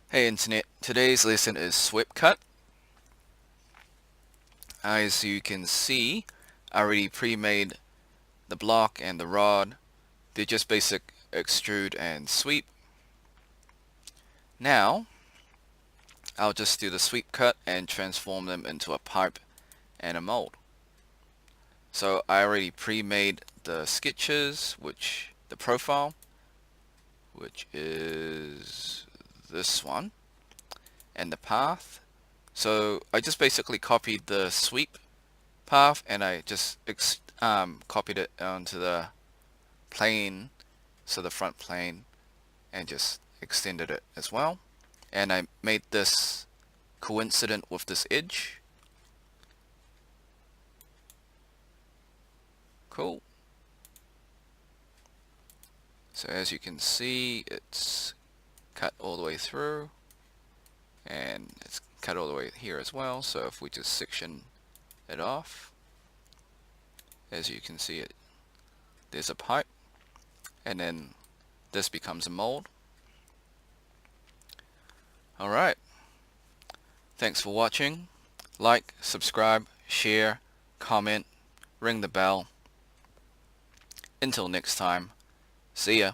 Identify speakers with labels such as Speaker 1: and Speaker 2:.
Speaker 1: Hey Internet, today's lesson is sweep cut. As you can see, I already pre-made the block and the rod. They're just basic extrude and sweep. Now, I'll just do the sweep cut and transform them into a pipe and a mold. So I already pre-made the sketches, the profile, which is this one, and the path. So I just basically copied the sweep path and I just copied it onto the plane, so the front plane, and just extended it as well. And I made this coincident with this edge. Cool. So as you can see, it's cut all the way through, and it's cut all the way here as well. So if we just section it off, as you can see, there's a pipe, and then this becomes a mold. Alright, thanks for watching. Like, subscribe, share, comment, ring the bell. Until next time, see ya.